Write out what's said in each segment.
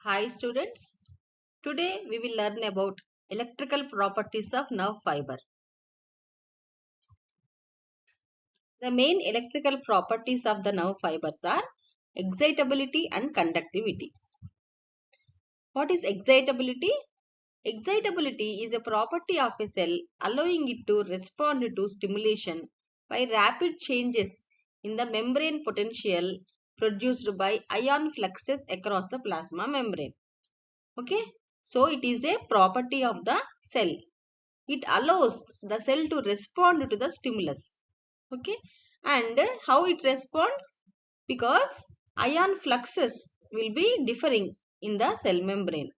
Hi students, today we will learn about electrical properties of nerve fiber. The main electrical properties of the nerve fibers are excitability and conductivity. What is excitability? Excitability is a property of a cell allowing it to respond to stimulation by rapid changes in the membrane potential produced by ion fluxes across the plasma membrane. Okay, so it is a property of the cell. It allows the cell to respond to the stimulus. Okay, and how it responds? Because ion fluxes will be differing in the cell membrane.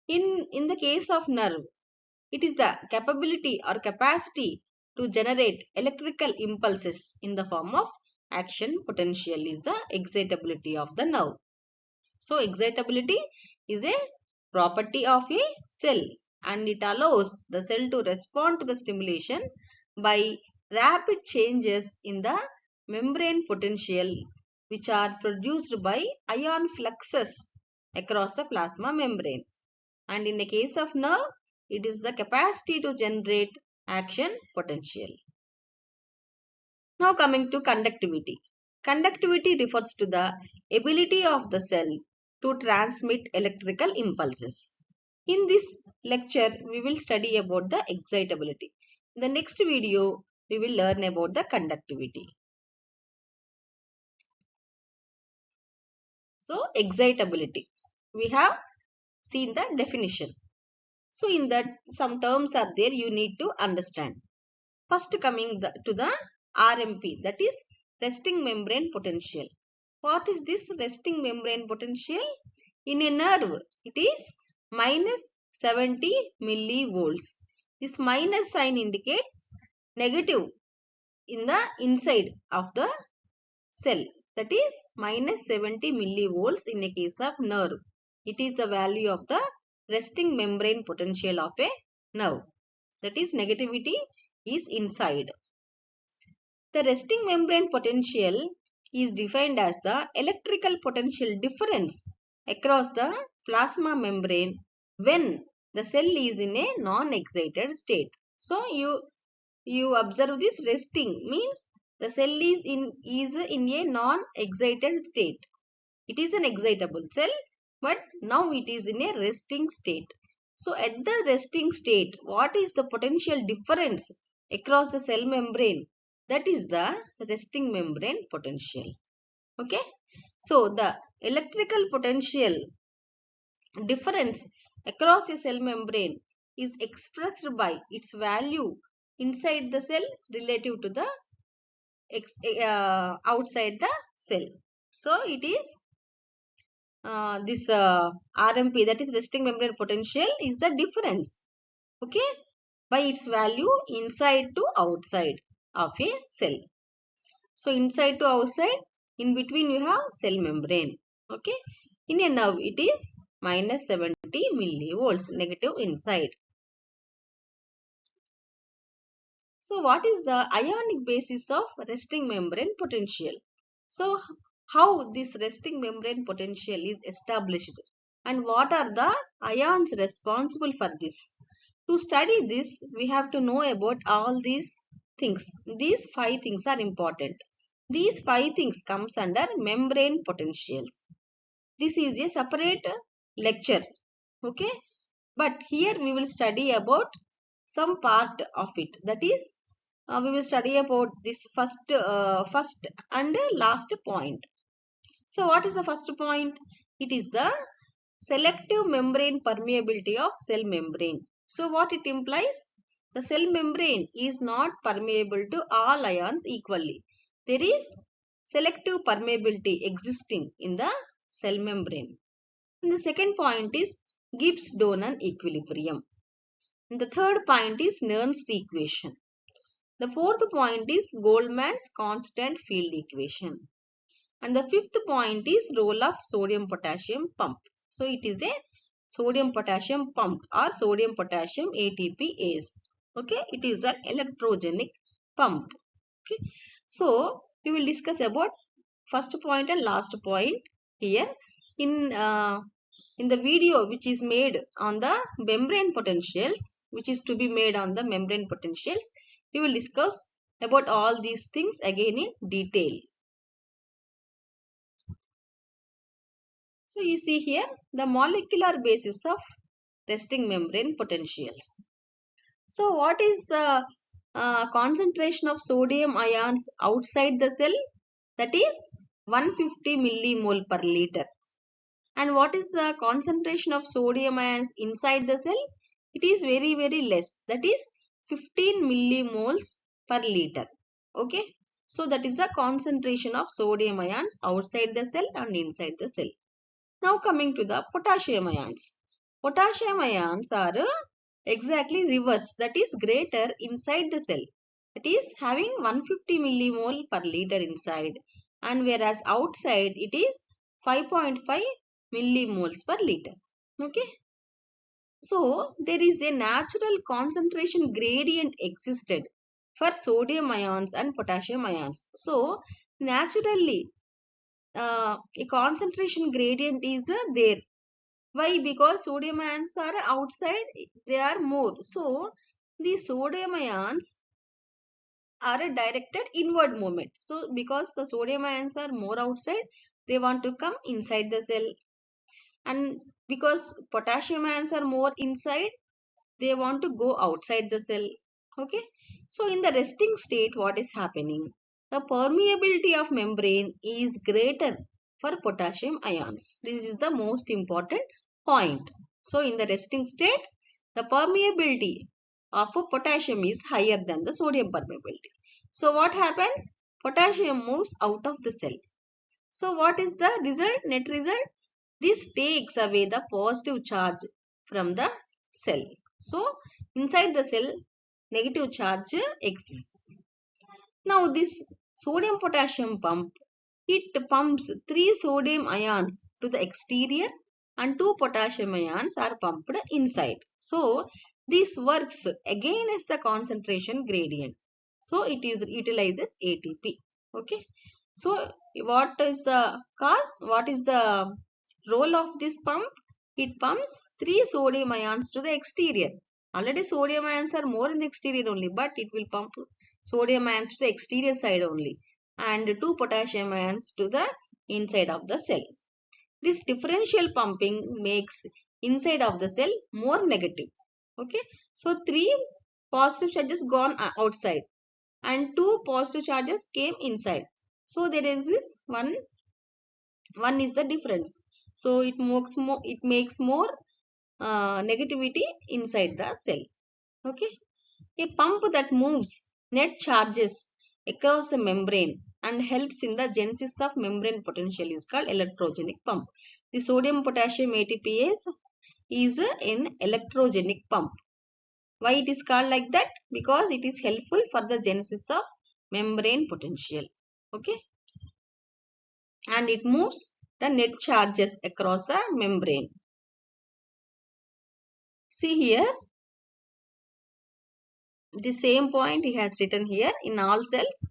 In the case of nerve, it is the capability or capacity to generate electrical impulses in the form of action potential is the excitability of the nerve. So excitability is a property of a cell and it allows the cell to respond to the stimulation by rapid changes in the membrane potential which are produced by ion fluxes across the plasma membrane. And in the case of nerve, it is the capacity to generate action potential. Now coming to conductivity. Conductivity refers to the ability of the cell to transmit electrical impulses. In this lecture, we will study about the excitability. In the next video, we will learn about the conductivity. So, excitability. We have seen the definition. So, in that some terms are there you need to understand. First coming to the RMP, that is resting membrane potential. What is this resting membrane potential? In a nerve, it is minus 70 millivolts. This minus sign indicates negative in the inside of the cell. That is minus 70 millivolts in a case of nerve. It is the value of the resting membrane potential of a nerve. That is negativity is inside. The resting membrane potential is defined as the electrical potential difference across the plasma membrane when the cell is in a non-excited state. So you observe this resting means the cell is in a non-excited state. It is an excitable cell, but now it is in a resting state. So at the resting state, what is the potential difference across the cell membrane? That is the resting membrane potential. Okay. So the electrical potential difference across a cell membrane is expressed by its value inside the cell relative to the outside the cell. So it is this RMP, that is resting membrane potential, is the difference, okay, by its value inside to outside of a cell. So inside to outside, in between you have cell membrane, okay. In a nerve it is minus 70 millivolts, negative inside. So what is the ionic basis of resting membrane potential? So how this resting membrane potential is established and what are the ions responsible for this? To study this, we have to know about all these things. These 5 things are important. These 5 things comes under membrane potentials. This is a separate lecture, okay? But here we will study about some part of it. That is, we will study about this first and last point. So what is the first point? It is the selective membrane permeability of cell membrane. So what it implies? The cell membrane is not permeable to all ions equally. There is selective permeability existing in the cell membrane. And the second point is Gibbs-Donan equilibrium. And the third point is Nernst equation. The fourth point is Goldman's constant field equation. And the fifth point is role of sodium potassium pump. So it is a sodium potassium pump or sodium potassium ATPase. Okay, it is an electrogenic pump. Okay, so we will discuss about first point and last point here. In In the video which is made on the membrane potentials, which is to be made on the membrane potentials, we will discuss about all these things again in detail. So you see here the molecular basis of resting membrane potentials. So what is the concentration of sodium ions outside the cell? That is 150 millimole per liter. And what is the concentration of sodium ions inside the cell? It is very less. That is 15 millimoles per liter. Okay. So that is the concentration of sodium ions outside the cell and inside the cell. Now coming to the potassium ions. Potassium ions are exactly reverse, that is greater inside the cell. It is having 150 millimole per liter inside, and whereas outside it is 5.5 millimoles per liter. Okay. So there is a natural concentration gradient existed for sodium ions and potassium ions. So naturally a concentration gradient is there. Why? Because sodium ions are outside, they are more. So the sodium ions are a directed inward movement. So because the sodium ions are more outside, they want to come inside the cell. And because potassium ions are more inside, they want to go outside the cell. Okay. So in the resting state, what is happening? The permeability of membrane is greater for potassium ions. This is the most important point. So in the resting state, the permeability of potassium is higher than the sodium permeability. So what happens? Potassium moves out of the cell. So what is the result? Net result? This takes away the positive charge from the cell. So inside the cell, negative charge exists. Now this sodium potassium pump, it pumps 3 sodium ions to the exterior and 2 potassium ions are pumped inside. So this works against the concentration gradient. So it utilizes ATP. Okay. So what is the cause? What is the role of this pump? It pumps 3 sodium ions to the exterior. Already sodium ions are more in the exterior only, but it will pump sodium ions to the exterior side only and 2 potassium ions to the inside of the cell. This differential pumping makes inside of the cell more negative. Okay. So 3 positive charges gone outside and 2 positive charges came inside. So there is this one is the difference. So it makes more negativity inside the cell. Okay. A pump that moves net charges across the membrane and helps in the genesis of membrane potential is called electrogenic pump. The sodium potassium ATPase is an electrogenic pump. Why it is called like that? Because it is helpful for the genesis of membrane potential. Okay. And it moves the net charges across the membrane. See here, the same point he has written here. In all cells,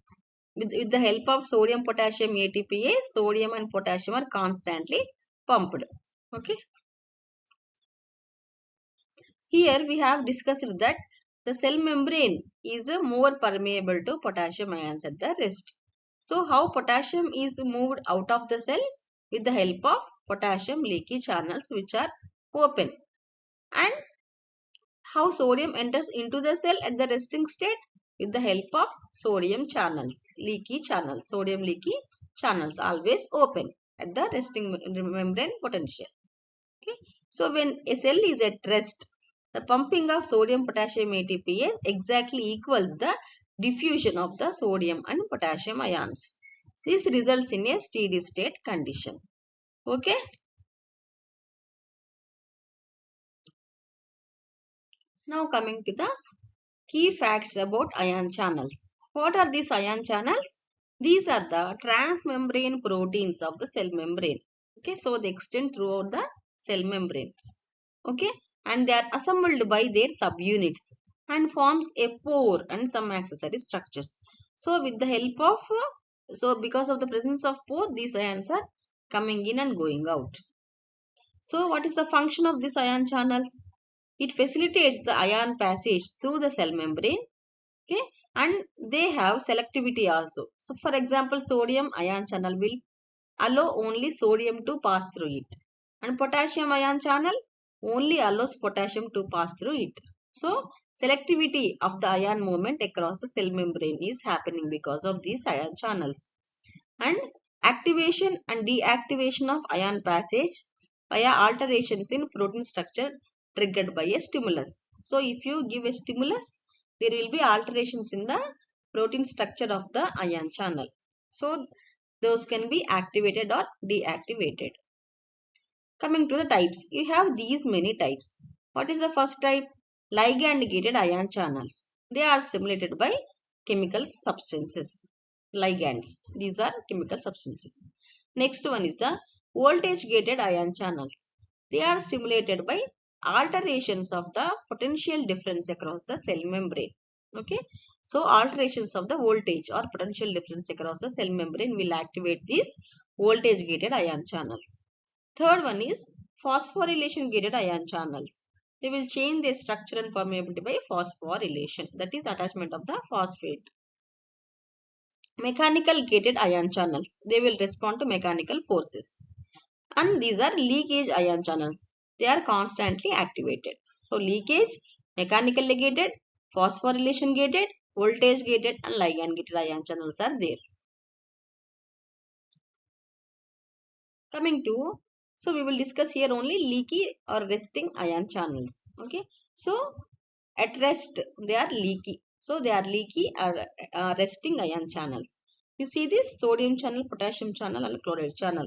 with the help of sodium potassium ATPase, sodium and potassium are constantly pumped. Okay. Here we have discussed that the cell membrane is more permeable to potassium ions at the rest. So how potassium is moved out of the cell? With the help of potassium leaky channels which are open. And how sodium enters into the cell at the resting state? With the help of sodium channels, leaky channels, sodium leaky channels always open at the resting membrane potential. Okay. So when a cell is at rest, the pumping of sodium potassium ATPase exactly equals the diffusion of the sodium and potassium ions. This results in a steady state condition. Okay. Now coming to the key facts about ion channels. What are these ion channels? These are the transmembrane proteins of the cell membrane. Okay, so they extend throughout the cell membrane. Okay, and they are assembled by their subunits and forms a pore and some accessory structures. So with the help of, so because of the presence of pore, these ions are coming in and going out. So what is the function of these ion channels? It facilitates the ion passage through the cell membrane. Okay, and they have selectivity also. So for example, sodium ion channel will allow only sodium to pass through it, and potassium ion channel only allows potassium to pass through it. So selectivity of the ion movement across the cell membrane is happening because of these ion channels. And activation and deactivation of ion passage via alterations in protein structure triggered by a stimulus. So if you give a stimulus, there will be alterations in the protein structure of the ion channel. So those can be activated or deactivated. Coming to the types, you have these many types. What is the first type? Ligand gated ion channels. They are stimulated by chemical substances. Ligands. These are chemical substances. Next one is the voltage gated ion channels. They are stimulated by alterations of the potential difference across the cell membrane. Okay. So alterations of the voltage or potential difference across the cell membrane will activate these voltage gated ion channels. Third one is phosphorylation gated ion channels. They will change their structure and permeability by phosphorylation, that is attachment of the phosphate. Mechanical gated ion channels. They will respond to mechanical forces. And these are leakage ion channels. They are constantly activated. So leakage, mechanically gated, phosphorylation gated, voltage gated and ligand gated ion channels are there. Coming to, so we will discuss here only leaky or resting ion channels. Okay. So at rest they are leaky. So they are leaky or resting ion channels. You see this sodium channel, potassium channel and chloride channel.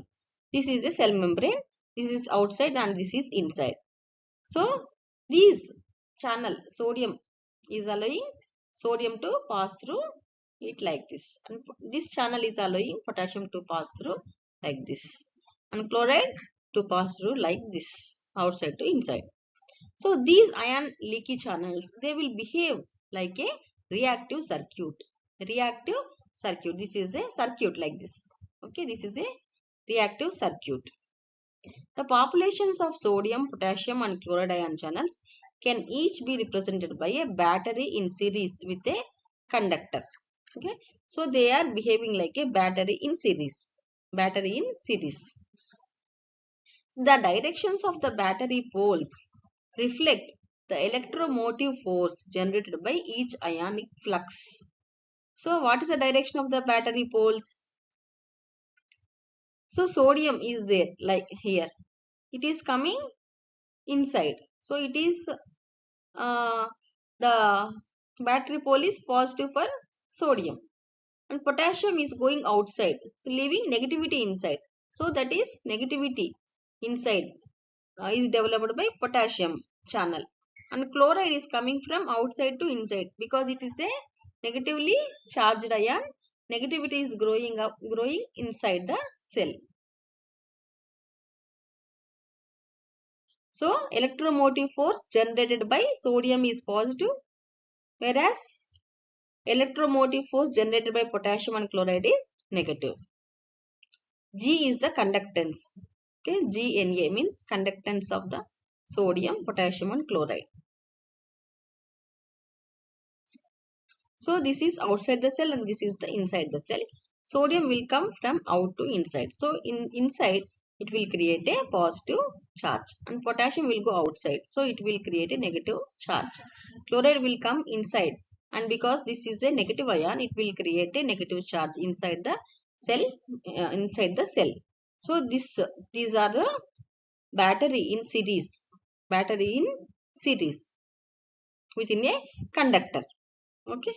This is a cell membrane. This is outside and this is inside. So these channel sodium is allowing sodium to pass through it like this, and this channel is allowing potassium to pass through like this, and chloride to pass through like this, outside to inside. So these ion leaky channels, they will behave like a reactive circuit. Reactive circuit. This is a circuit like this. Okay, this is a reactive circuit. The populations of sodium, potassium and chloride ion channels can each be represented by a battery in series with a conductor. Okay, so they are behaving like a battery in series. Battery in series. The directions of the battery poles reflect the electromotive force generated by each ionic flux. So what is the direction of the battery poles? So sodium is there like here. It is coming inside. So it is the battery pole is positive for sodium, and potassium is going outside, so leaving negativity inside. So that is negativity inside is developed by potassium channel, and chloride is coming from outside to inside because it is a negatively charged ion. Negativity is growing inside the cell. So electromotive force generated by sodium is positive, whereas electromotive force generated by potassium and chloride is negative. G is the conductance. Okay, GNA means conductance of the sodium, potassium and chloride. So this is outside the cell and this is the inside the cell. Sodium will come from out to inside. So in inside it will create a positive charge, and potassium will go outside. So it will create a negative charge. Chloride will come inside, and because this is a negative ion, it will create a negative charge inside the cell. So these are the battery in series. Battery in series within a conductor. Okay.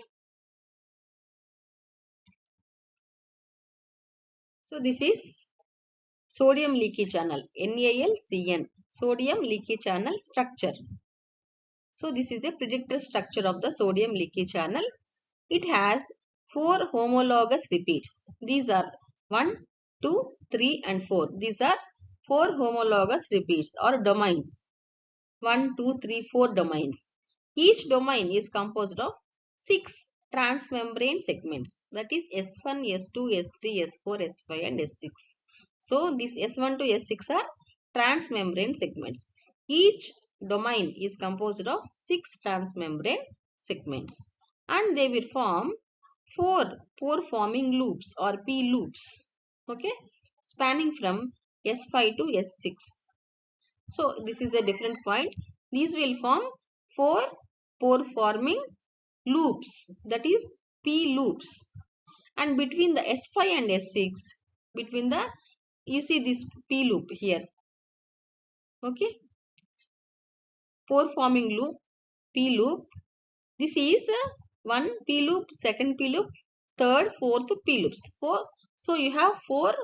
So this is sodium leaky channel, NaLCN, sodium leaky channel structure. So this is a predictor structure of the sodium leaky channel. It has 4 homologous repeats. These are 1, 2, 3 and 4. These are 4 homologous repeats or domains. 1, 2, 3, 4 domains. Each domain is composed of 6 transmembrane segments, that is S1, S2, S3, S4, S5 and S6. So these S1 to S6 are transmembrane segments. Each domain is composed of 6 transmembrane segments and they will form 4 pore forming loops or P loops, okay, spanning from S5 to S6. So this is a different point. These will form 4 pore forming loops, that is P loops, and between the S5 and S6, between the, you see this P loop here, okay, pore forming loop, P loop. This is one P loop, second P loop, third, fourth P loops. So you have 4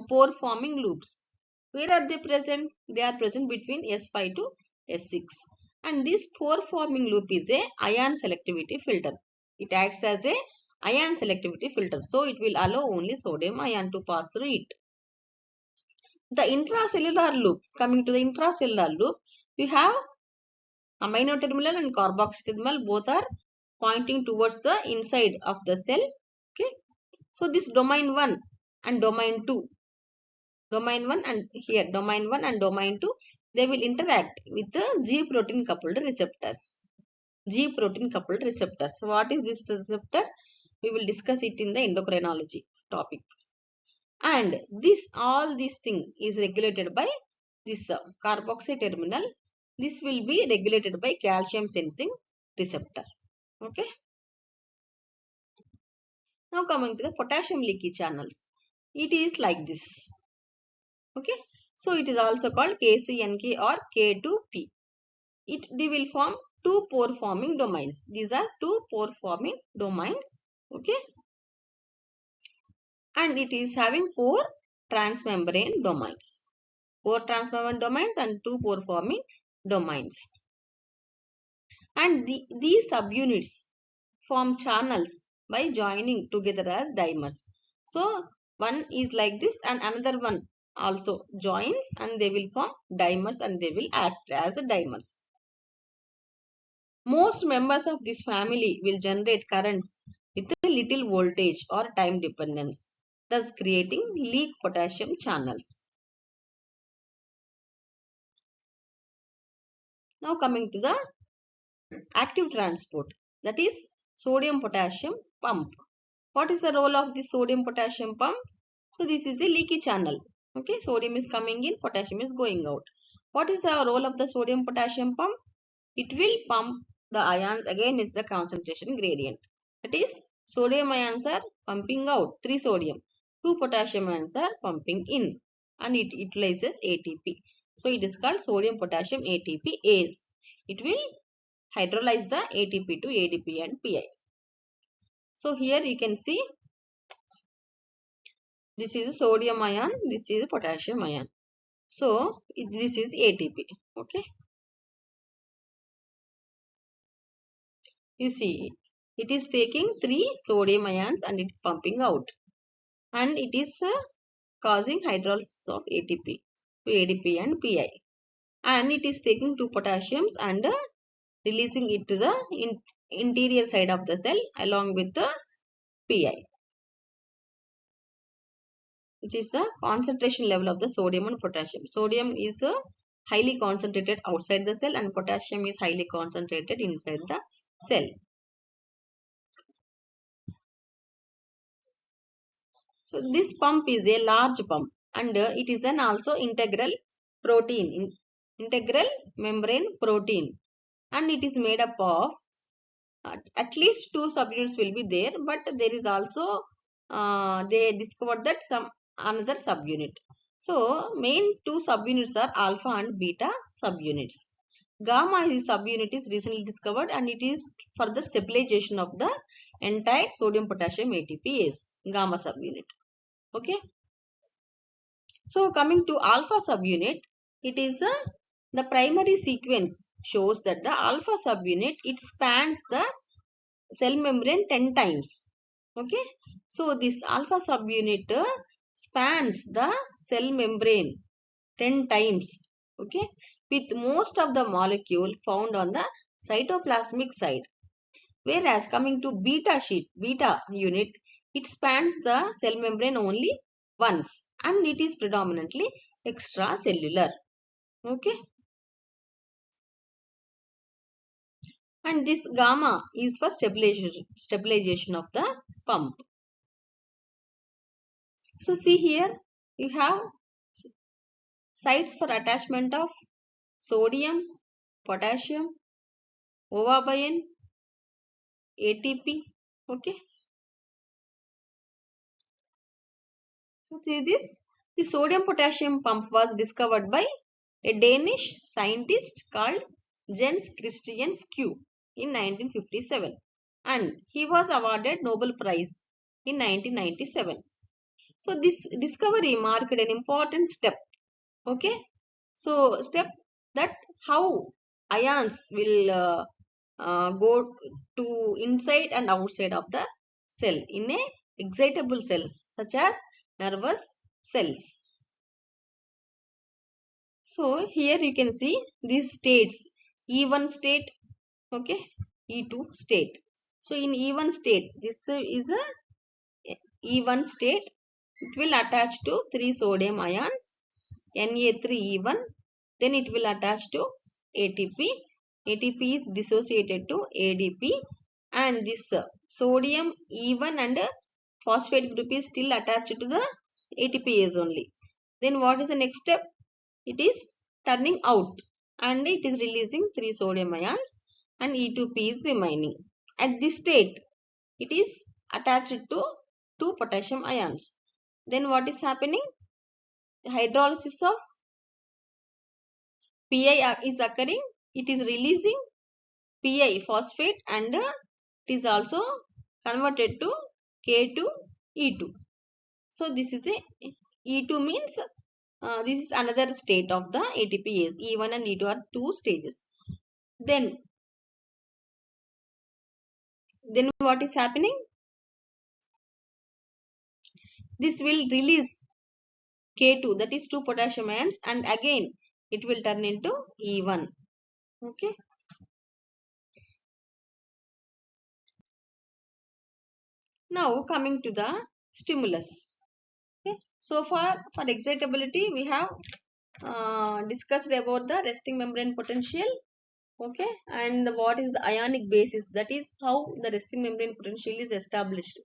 pore forming loops. Where are they present? They are present between S5 to S6. And this pore forming loop is a ion selectivity filter. It acts as a ion selectivity filter. So it will allow only sodium ion to pass through it. The intracellular loop, coming to the intracellular loop, you have amino terminal and carboxy terminal, both are pointing towards the inside of the cell. Okay. So this domain 1 and domain 2, domain 1 and here domain 1 and domain 2, they will interact with the G protein coupled receptors. G protein coupled receptors. What is this receptor? We will discuss it in the endocrinology topic. And this, all this thing is regulated by this carboxy terminal. This will be regulated by calcium sensing receptor. Okay. Now coming to the potassium leaky channels. It is like this. Okay. So it is also called KCNK or K2P. They will form 2 pore forming domains. These are 2 pore forming domains. Okay. And it is having 4 transmembrane domains. 4 transmembrane domains and 2 pore forming domains. And these subunits form channels by joining together as dimers. So one is like this and another one also joins and they will form dimers and they will act as dimers. Most members of this family will generate currents with a little voltage or time dependence, thus creating leak potassium channels. Now coming to the active transport, that is sodium potassium pump. What is the role of the sodium potassium pump? So this is a leaky channel. Okay, sodium is coming in, potassium is going out. What is the role of the sodium potassium pump? It will pump the ions against the concentration gradient. That is, sodium ions are pumping out 3 sodium, 2 potassium ions are pumping in, and it utilizes ATP. So it is called sodium potassium ATPase. It will hydrolyze the ATP to ADP and PI. So here you can see this is a sodium ion, this is a potassium ion. So this is ATP. Okay. You see, it is taking 3 sodium ions and it's pumping out. And it is causing hydrolysis of ATP to ADP and PI. And it is taking 2 potassiums and releasing it to the interior side of the cell along with the PI. Which is the concentration level of the sodium and potassium. Sodium is highly concentrated outside the cell and potassium is highly concentrated inside the cell. So this pump is a large pump and it is an also integral protein, integral membrane protein, and it is made up of at least 2 subunits will be there, but there is also they discovered that some another subunit. So main 2 subunits are alpha and beta subunits. Gamma subunit is recently discovered and it is for the stabilization of the entire sodium potassium ATPase, gamma subunit. Okay. So coming to alpha subunit, it is the primary sequence shows that the alpha subunit, it spans the cell membrane 10 times. Okay. So this alpha subunit spans the cell membrane 10 times. Okay. With most of the molecule found on the cytoplasmic side. Whereas coming to beta unit, it spans the cell membrane only once and it is predominantly extracellular. Okay. And this gamma is for stabilization of the pump. So see here, you have sites for attachment of sodium, potassium, ovabion, ATP. Okay. So see this, the sodium potassium pump was discovered by a Danish scientist called Jens Christian Skew in 1957, and he was awarded Nobel Prize in 1997. So this discovery marked an important step. Okay. So step that how ions will go to inside and outside of the cell in a excitable cells such as nervous cells. So here you can see these states, E1 state, okay, E2 state. So in E1 state, this is a E1 state. It will attach to 3 sodium ions, Na3E1. Then it will attach to ATP. ATP is dissociated to ADP, and this sodium E1 and phosphate group is still attached to the ATPase only. Then what is the next step? It is turning out and it is releasing 3 sodium ions and E2P is remaining. At this state, it is attached to 2 potassium ions. Then what is happening? The hydrolysis of Pi is occurring. It is releasing Pi phosphate and it is also converted to K2E2. So this is a E2 means this is another state of the ATPase. E1 and E2 are 2 stages. Then what is happening? This will release K2, that is 2 potassium ions, and again it will turn into E1. Okay. Now coming to the stimulus. Okay. So far for excitability we have discussed about the resting membrane potential. Okay, and what is the ionic basis, that is how the resting membrane potential is established.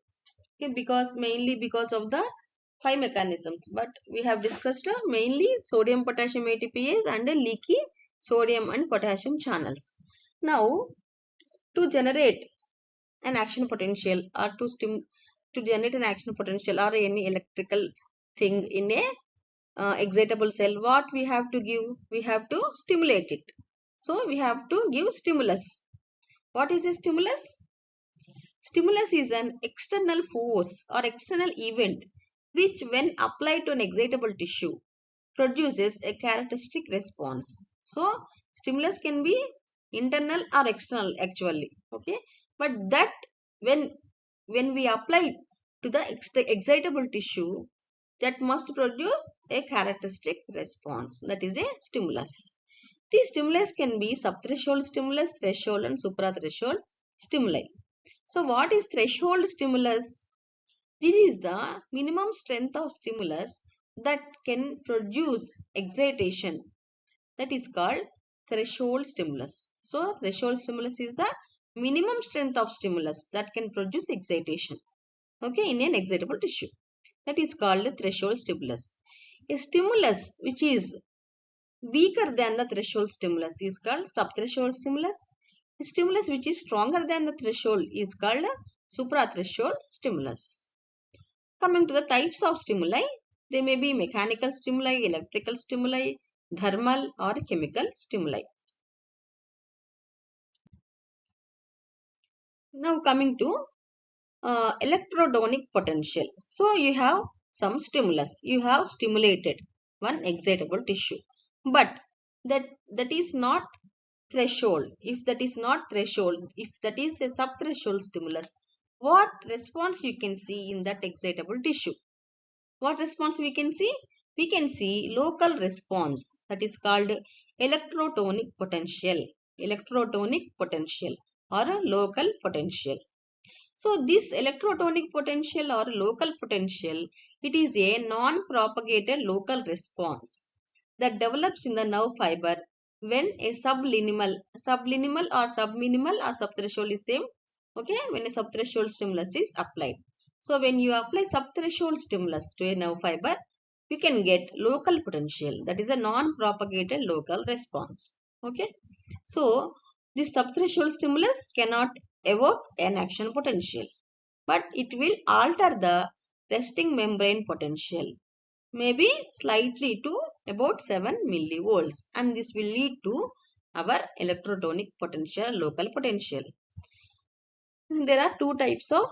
Okay, because mainly because of the 5 mechanisms, but we have discussed mainly sodium potassium ATPase and leaky sodium and potassium channels. Now to generate an action potential or to generate an action potential or any electrical thing in a excitable cell, what we have to give? We have to stimulate it. So we have to give stimulus. What is a stimulus? Stimulus is an external force or external event which, when applied to an excitable tissue, produces a characteristic response. So stimulus can be internal or external actually. Okay, but that when we apply to the excitable tissue, that must produce a characteristic response, that is a stimulus. The stimulus can be subthreshold stimulus, threshold and suprathreshold stimuli. So what is threshold stimulus? This is the minimum strength of stimulus that can produce excitation. That is called threshold stimulus. So threshold stimulus is the minimum strength of stimulus that can produce excitation. Okay, in an excitable tissue. That is called threshold stimulus. A stimulus which is weaker than the threshold stimulus is called subthreshold stimulus. A stimulus which is stronger than the threshold is called suprathreshold stimulus. Coming to the types of stimuli, they may be mechanical stimuli, electrical stimuli, thermal or chemical stimuli. Now coming to electrodonic potential. So you have some stimulus, you have stimulated one excitable tissue, but that is not threshold. If that is not threshold, if that is a subthreshold stimulus, what response you can see in that excitable tissue? What response we can see? We can see local response, that is called electrotonic potential. Electrotonic potential or a local potential. So this electrotonic potential or local potential, it is a non-propagated local response. that develops in the nerve fiber when a subliminal or subminimal or subthreshold is same. Okay, when a subthreshold stimulus is applied. So when you apply subthreshold stimulus to a nerve fiber, you can get local potential, that is a non-propagated local response. Okay, so this subthreshold stimulus cannot evoke an action potential, but it will alter the resting membrane potential, maybe slightly to about 7 millivolts, and this will lead to our electrotonic potential, local potential. There are two types of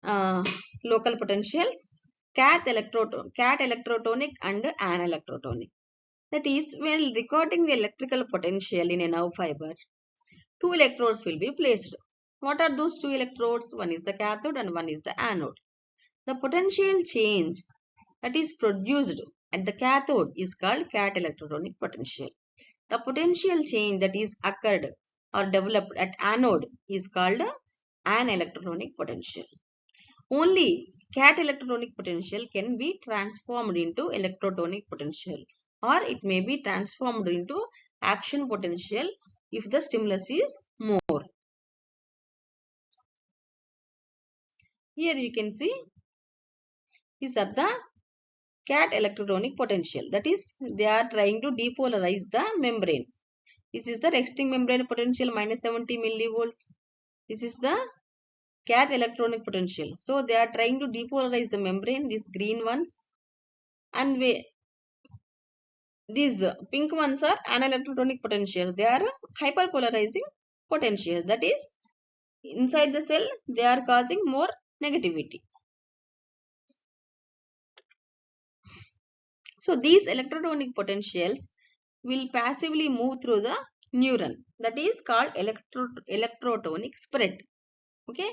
uh, local potentials, cat electrotonic and anelectrotonic. That is, when recording the electrical potential in a nerve fiber, two electrodes will be placed. What are those two electrodes? One is the cathode and one is the anode. The potential change that is produced at the cathode is called cat electrotonic potential. The potential change that is occurred or developed at anode is called an electrotonic potential. Only cat electrotonic potential can be transformed into electrotonic potential, or it may be transformed into action potential if the stimulus is more. Here you can see these are the cat electrotonic potential. That is, they are trying to depolarize the membrane. This is the resting membrane potential minus 70 millivolts. This is the cat electronic potential. So they are trying to depolarize the membrane, these green ones, and these pink ones are anelectrotonic potential. They are hyperpolarizing potential. That is, inside the cell, they are causing more negativity. So these electrotonic potentials will passively move through the neuron. That is called electrotonic spread. Okay,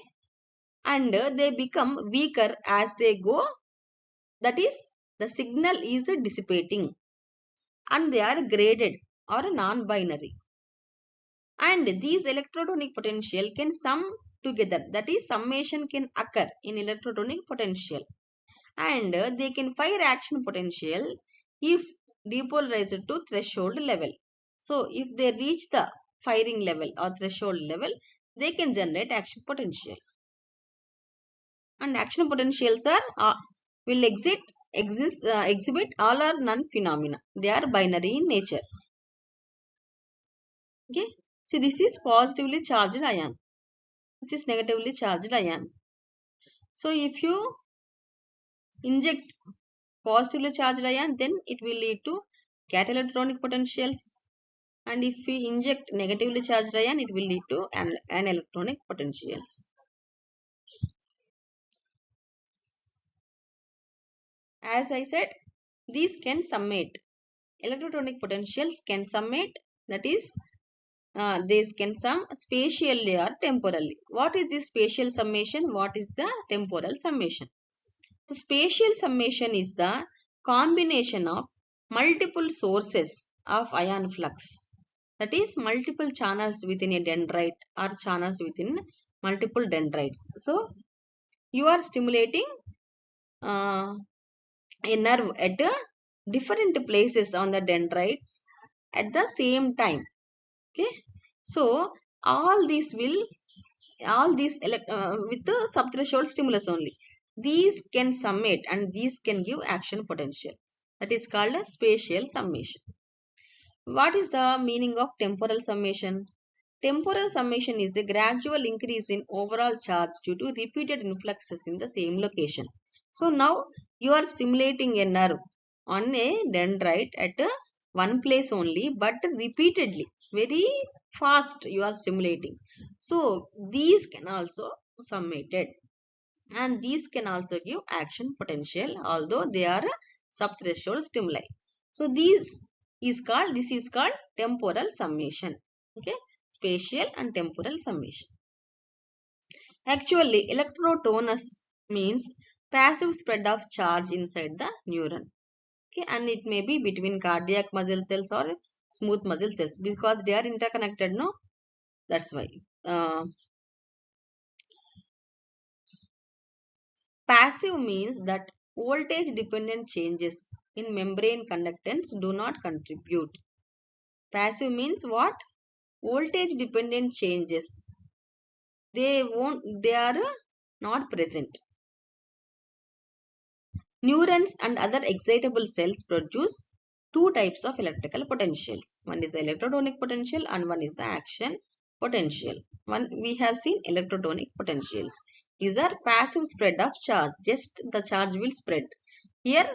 and they become weaker as they go. That is, the signal is dissipating, and they are graded or non-binary. And these electrotonic potential can sum together. That is, summation can occur in electrotonic potential, and they can fire action potential if depolarized to threshold level. So if they reach the firing level or threshold level, they can generate action potential. And action potentials are will exhibit all or none phenomena. They are binary in nature. Okay, so this is positively charged ion, this is negatively charged ion. So if you inject positively charged ion, then it will lead to cat electronic potentials, and if we inject negatively charged ion, it will lead to an electronic potentials. As I said, these can summate. Electrotonic potentials can summate, that is, these can sum spatially or temporally. What is this spatial summation? What is the temporal summation? The spatial summation is the combination of multiple sources of ion flux. That is, multiple channels within a dendrite or channels within multiple dendrites. So you are stimulating uh, a nerve at different places on the dendrites at the same time. Okay, so all these will with the subthreshold stimulus only, these can summate and these can give action potential. That is called a spatial summation. What is the meaning of temporal summation? Temporal summation is a gradual increase in overall charge due to repeated influxes in the same location. So now you are stimulating a nerve on a dendrite at one place only, but repeatedly, very fast you are stimulating. So these can also summated, and these can also give action potential, although they are subthreshold stimuli. So this is called temporal summation. Okay, spatial and temporal summation. Actually, electrotonus means passive spread of charge inside the neuron. Okay, and it may be between cardiac muscle cells or smooth muscle cells because they are interconnected. No, that's why. Passive means that voltage dependent changes in membrane conductance do not contribute. Passive means what? Voltage dependent changes. They are not present. Neurons and other excitable cells produce two types of electrical potentials. One is the electrotonic potential and one is the action potential. One we have seen electrotonic potentials. These are passive spread of charge. Just the charge will spread. Here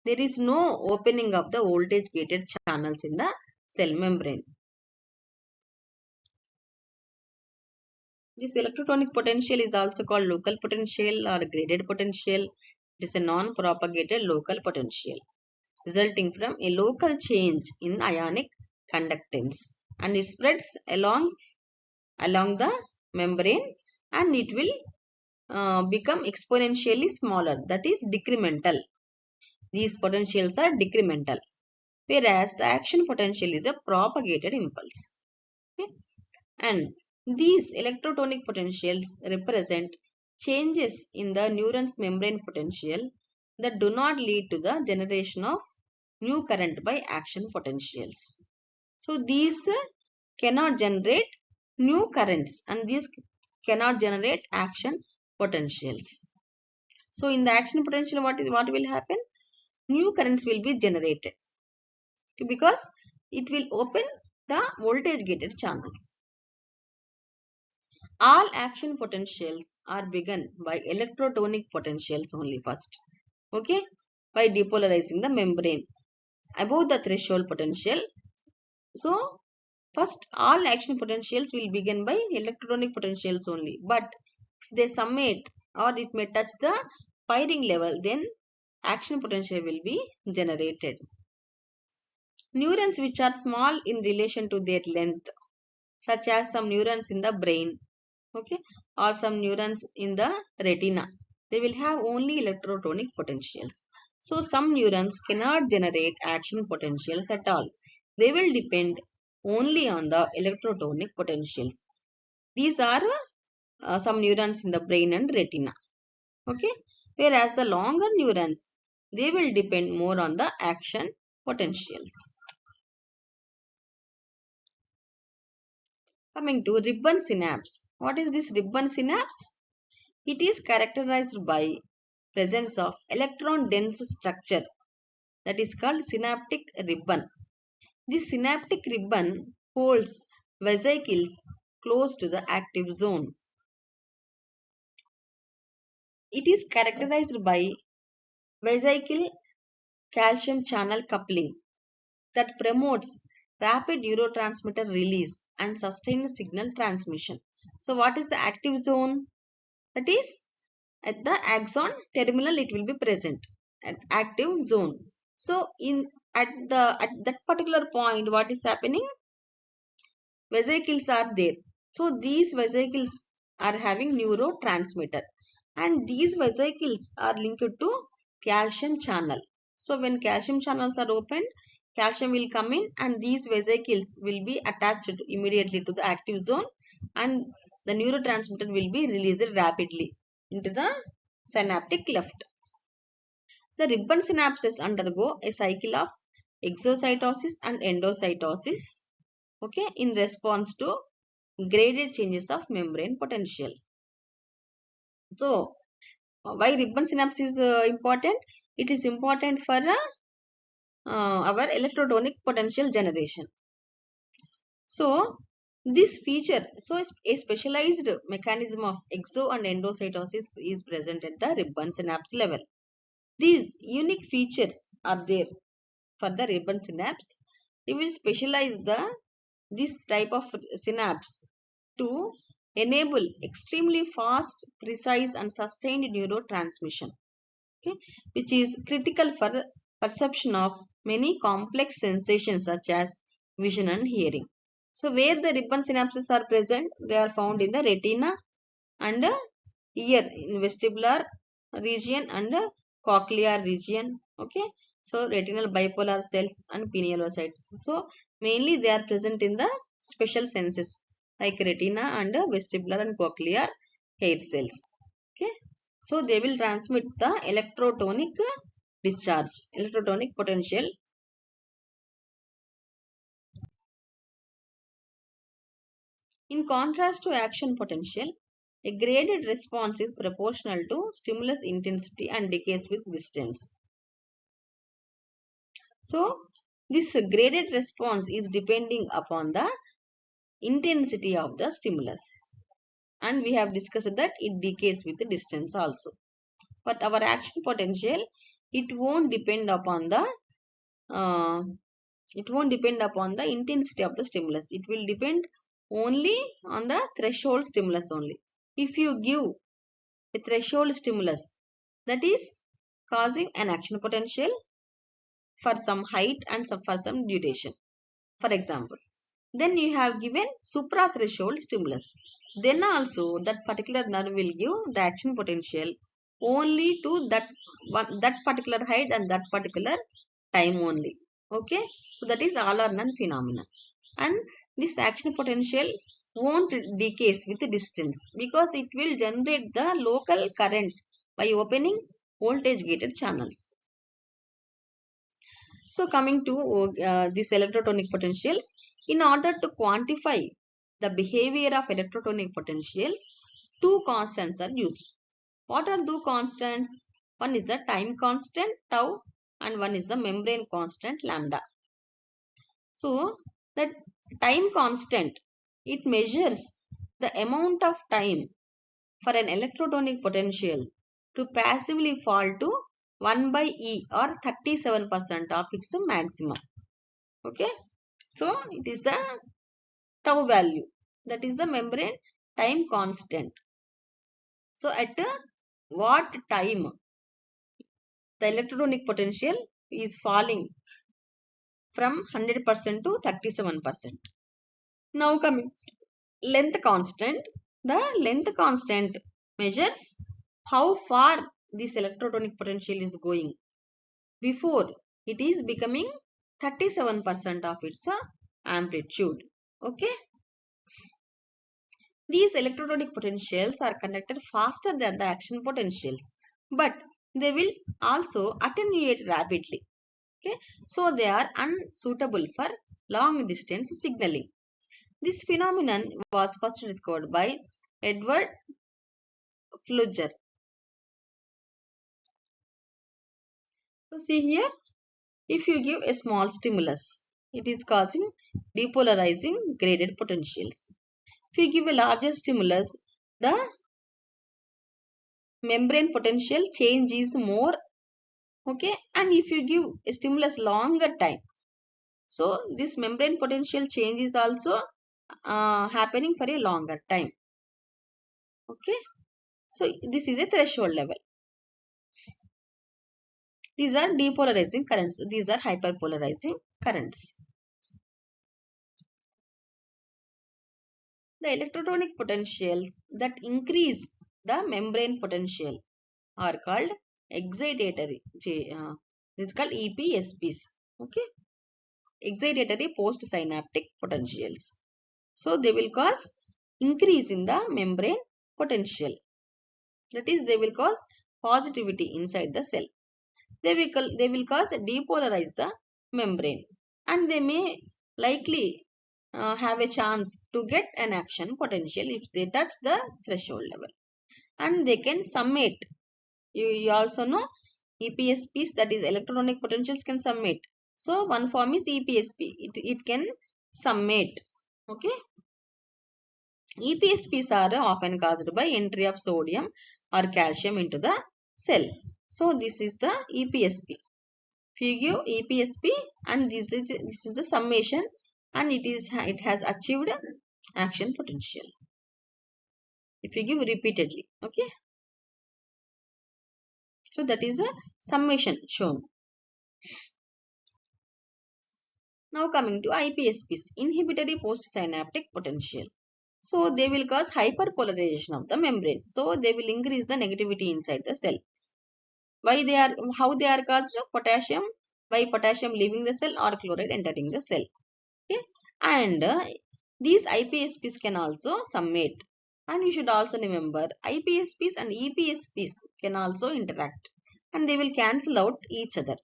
there is no opening of the voltage gated channels in the cell membrane. This electrotonic potential is also called local potential or graded potential. It is a non-propagated local potential resulting from a local change in ionic conductance, and it spreads along the membrane, and it will become exponentially smaller, that is decremental. These potentials are decremental, whereas the action potential is a propagated impulse. Okay? And these electrotonic potentials represent changes in the neuron's membrane potential that do not lead to the generation of new current by action potentials. So these cannot generate new currents, and these cannot generate action potentials. So in the action potential, what will happen? New currents will be generated because it will open the voltage gated channels. All action potentials are begun by electrotonic potentials only first. Okay, by depolarizing the membrane above the threshold potential. So first all action potentials will begin by electrotonic potentials only, but if they summate or it may touch the firing level, then action potential will be generated. Neurons which are small in relation to their length, such as some neurons in the brain, okay, or some neurons in the retina, they will have only electrotonic potentials. So some neurons cannot generate action potentials at all. They will depend only on the electrotonic potentials. These are some neurons in the brain and retina. Okay, whereas the longer neurons, they will depend more on the action potentials. Coming to ribbon synapse. What is this ribbon synapse? It is characterized by presence of electron dense structure that is called synaptic ribbon. This synaptic ribbon holds vesicles close to the active zone. It is characterized by vesicle calcium channel coupling that promotes rapid neurotransmitter release and sustained signal transmission. So what is the active zone? That is at the axon terminal it will be present at active zone. So at that particular point, what is happening? Vesicles are there. So these vesicles are having neurotransmitter, and these vesicles are linked to calcium channel. So when calcium channels are opened, calcium will come in, and these vesicles will be attached immediately to the active zone, and the neurotransmitter will be released rapidly into the synaptic cleft. The ribbon synapses undergo a cycle of exocytosis and endocytosis, okay, in response to graded changes of membrane potential. So why ribbon synapse is important? It is important for our electrotonic potential generation. So this feature, so a specialized mechanism of exo and endocytosis is present at the ribbon synapse level. These unique features are there for the ribbon synapse. They will specialize this type of synapse to enable extremely fast, precise and sustained neurotransmission, okay, which is critical for the perception of many complex sensations such as vision and hearing. So where the ribbon synapses are present, they are found in the retina and ear, in vestibular region and cochlear region, okay. So retinal bipolar cells and pinealocytes. So mainly they are present in the special senses like retina and vestibular and cochlear hair cells, okay. So they will transmit the electrotonic discharge. Electrotonic potential. In contrast to action potential, a graded response is proportional to stimulus intensity and decays with distance. So, this graded response is depending upon the intensity of the stimulus. And we have discussed that it decays with the distance also. But our action potential, it won't depend upon the uh, intensity of the stimulus. It will depend only on the threshold stimulus only. If you give a threshold stimulus that is causing an action potential for some height and for some duration, for example, then you have given suprathreshold stimulus. Then also that particular nerve will give the action potential only to that particular height and that particular time only. Okay, so that is all or none phenomenon. And this action potential won't decays with the distance because it will generate the local current by opening voltage gated channels. So coming to these electrotonic potentials, in order to quantify the behavior of electrotonic potentials, two constants are used. What are two constants? One is the time constant tau and one is the membrane constant lambda. So that time constant, it measures the amount of time for an electrotonic potential to passively fall to 1 by E or 37% of its maximum. Okay, so it is the tau value, that is the membrane time constant. So at what time the electrotonic potential is falling from 100% to 37%. Now coming length constant. The length constant measures how far this electrotonic potential is going before it is becoming 37% of its amplitude. Okay. These electrotonic potentials are conducted faster than the action potentials, but they will also attenuate rapidly. Okay. So they are unsuitable for long distance signaling. This phenomenon was first discovered by Edward Flugger. So see here, if you give a small stimulus, it is causing depolarizing graded potentials. If you give a larger stimulus, the membrane potential change is more. Okay, and if you give a stimulus longer time, so this membrane potential change is also happening for a longer time. Okay, so this is a threshold level. These are depolarizing currents. These are hyperpolarizing currents. The electrotonic potentials that increase the membrane potential are called excitatory. This is called EPSPs. Okay, excitatory postsynaptic potentials. So they will cause increase in the membrane potential. That is, they will cause positivity inside the cell. They will cause depolarize the membrane, and they may likely have a chance to get an action potential if they touch the threshold level, and they can summate. You also know EPSPs, that is electronic potentials, can summate. So one form is EPSP. It can summate. Okay. EPSPs are often caused by entry of sodium or calcium into the cell. So this is the EPSP. If you give EPSP and this is the summation, and it has achieved action potential. If you give repeatedly, okay. So that is a summation shown. Now coming to IPSPs, inhibitory postsynaptic potential. So they will cause hyperpolarization of the membrane. So they will increase the negativity inside the cell. How they are caused? Potassium, by potassium leaving the cell or chloride entering the cell. Okay, and these IPSPs can also summate. And you should also remember IPSPs and EPSPs can also interact. and they will cancel out each other.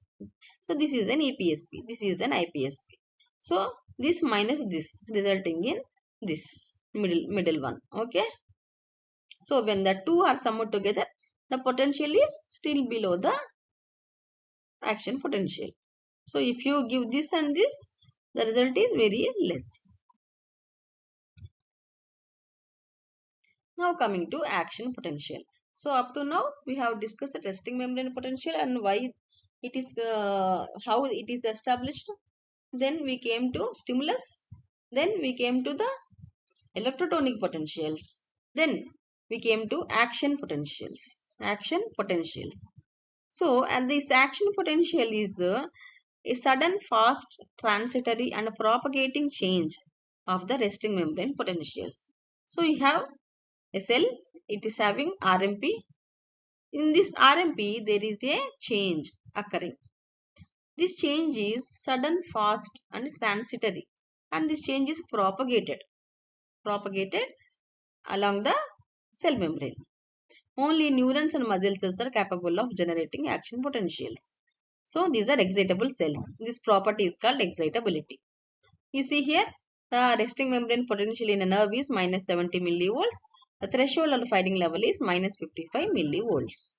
So this is an EPSP, this is an IPSP. So this minus this resulting in this middle one. Okay. So when the two are summed together, the potential is still below the action potential. So if you give this and this, the result is very less. Now coming to action potential. So up to now we have discussed the resting membrane potential and why it is how it is established. Then we came to stimulus. Then we came to the electrotonic potentials. Then we came to action potentials. Action potentials. So and this action potential is a sudden, fast, transitory and propagating change of the resting membrane potentials. So you have a cell, it is having RMP. In this RMP, there is a change occurring. This change is sudden, fast and transitory, and this change is propagated along the cell membrane. Only neurons and muscle cells are capable of generating action potentials. So these are excitable cells. This property is called excitability. You see here, the resting membrane potential in a nerve is minus 70 millivolts. The threshold of firing level is minus 55 millivolts.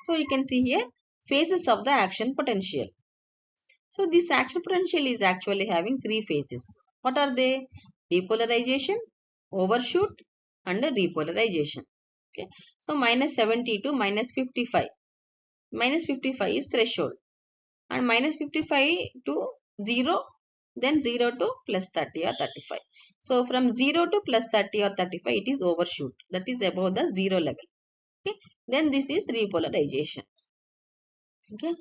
So you can see here phases of the action potential. So this action potential is actually having three phases. What are they? Depolarization, overshoot and repolarization. Okay. So minus 70 to minus 55. Minus 55 is threshold and minus 55 to 0, then 0 to plus 30 or 35. So from 0 to plus 30 or 35 it is overshoot, that is above the 0 level. Okay. Then this is repolarization. Okay.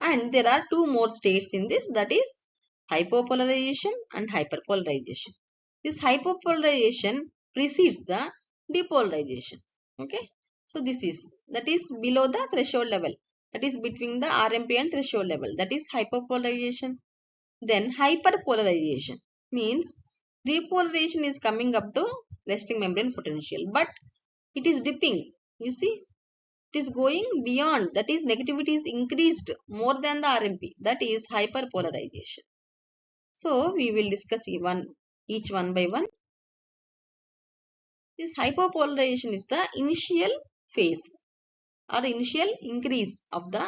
And there are two more states in this, that is hypopolarization and hyperpolarization. This hypopolarization precedes the depolarization. Okay. So this is, that is below the threshold level, that is between the RMP and threshold level, that is hyperpolarization. Then hyperpolarization means repolarization is coming up to resting membrane potential, but it is dipping. You see, it is going beyond, that is negativity is increased more than the RMP, that is hyperpolarization. So we will discuss each one by one. This hyperpolarization is the initial phase or initial increase of the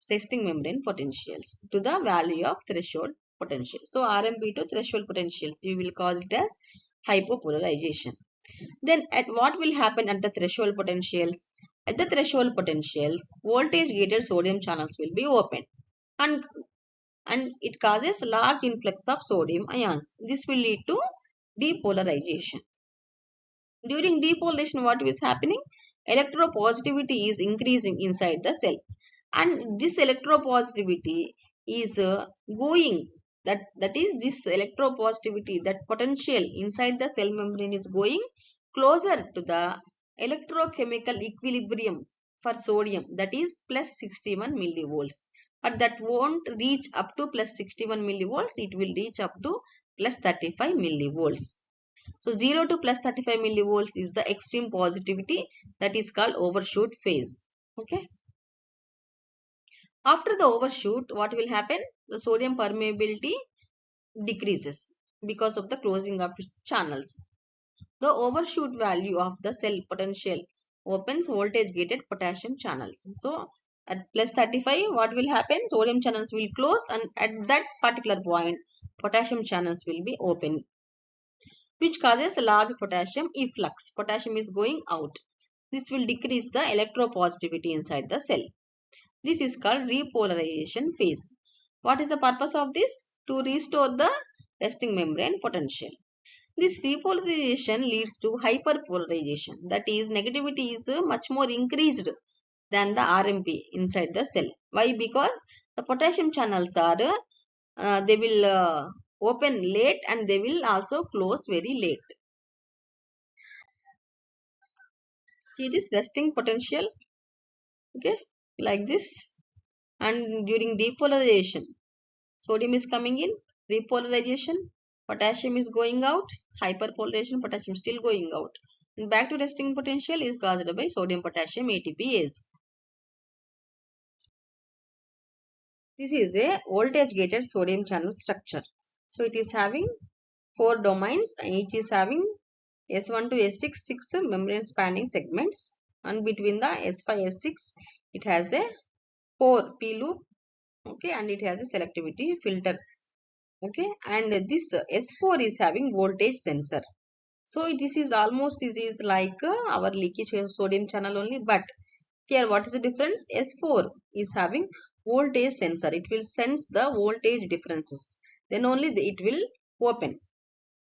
resting membrane potentials to the value of threshold potential. So RMP to threshold potentials, you will call it as hypopolarization. Then at what will happen at the threshold potentials? At the threshold potentials, voltage gated sodium channels will be open, and it causes large influx of sodium ions. This will lead to depolarization. During depolarization, what is happening? Electropositivity is increasing inside the cell, and this electropositivity is going, that is this electropositivity, that potential inside the cell membrane is going closer to the electrochemical equilibrium for sodium, that is plus 61 millivolts, but that won't reach up to plus 61 millivolts, it will reach up to plus 35 millivolts. So 0 to plus 35 millivolts is the extreme positivity, that is called overshoot phase. Okay. After the overshoot, what will happen? The sodium permeability decreases because of the closing of its channels. The overshoot value of the cell potential opens voltage gated potassium channels. So at plus 35, what will happen? Sodium channels will close, and at that particular point, potassium channels will be open, which causes a large potassium efflux. Potassium is going out. This will decrease the electropositivity inside the cell. This is called repolarization phase. What is the purpose of this? To restore the resting membrane potential. This repolarization leads to hyperpolarization. That is, negativity is much more increased than the RMP inside the cell. Why? Because the potassium channels are, they will open late and they will also close very late. See this resting potential, okay, like this. And during depolarization, sodium is coming in, repolarization, potassium is going out, hyperpolarization, potassium still going out. And back to resting potential is caused by sodium potassium ATPase. This is a voltage gated sodium channel structure. So it is having 4 domains and each is having S1 to S6 6 membrane spanning segments, and between the S5 S6 it has a 4 P loop, okay, and it has a selectivity filter, okay, and this S4 is having voltage sensor. So this is almost like our leakage sodium channel only, but here what is the difference? S4 is having voltage sensor. It will sense the voltage differences. Then only it will open.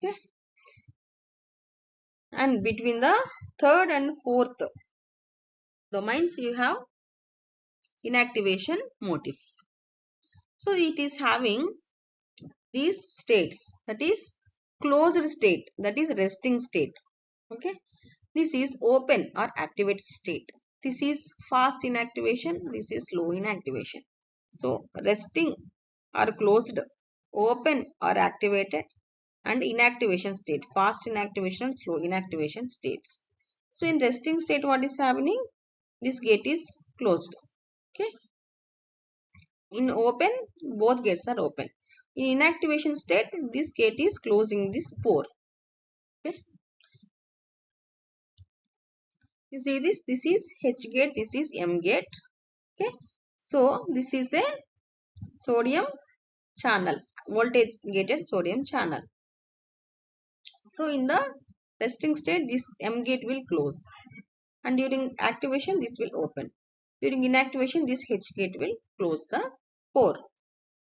Okay. And between the third and fourth domains you have inactivation motif. So it is having these states, that is closed state, that is resting state. Okay. This is open or activated state. This is fast inactivation. This is slow inactivation. So resting or closed, open or activated, and inactivation state, fast inactivation and slow inactivation states. So in resting state what is happening? This gate is closed. Okay. In open, both gates are open. In inactivation state, this gate is closing this pore. Okay. You see this? This is H gate, this is M gate. Okay. So this is a sodium channel, voltage gated sodium channel. So in the resting state, this M gate will close, and during activation this will open. During inactivation this H gate will close the pore,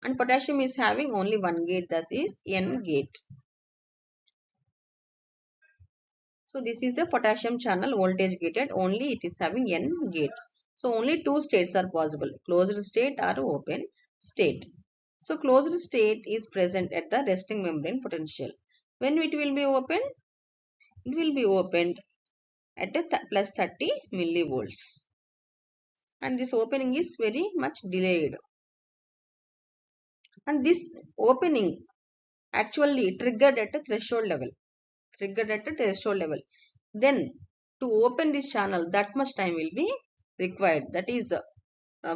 and potassium is having only one gate, that is N gate. So this is the potassium channel voltage gated, only it is having N gate. So only two states are possible, closed state or open state. So closed state is present at the resting membrane potential. When it will be open? It will be opened at a plus 30 millivolts. And this opening is very much delayed. And this opening actually triggered at a threshold level. Then to open this channel, that much time will be required. That is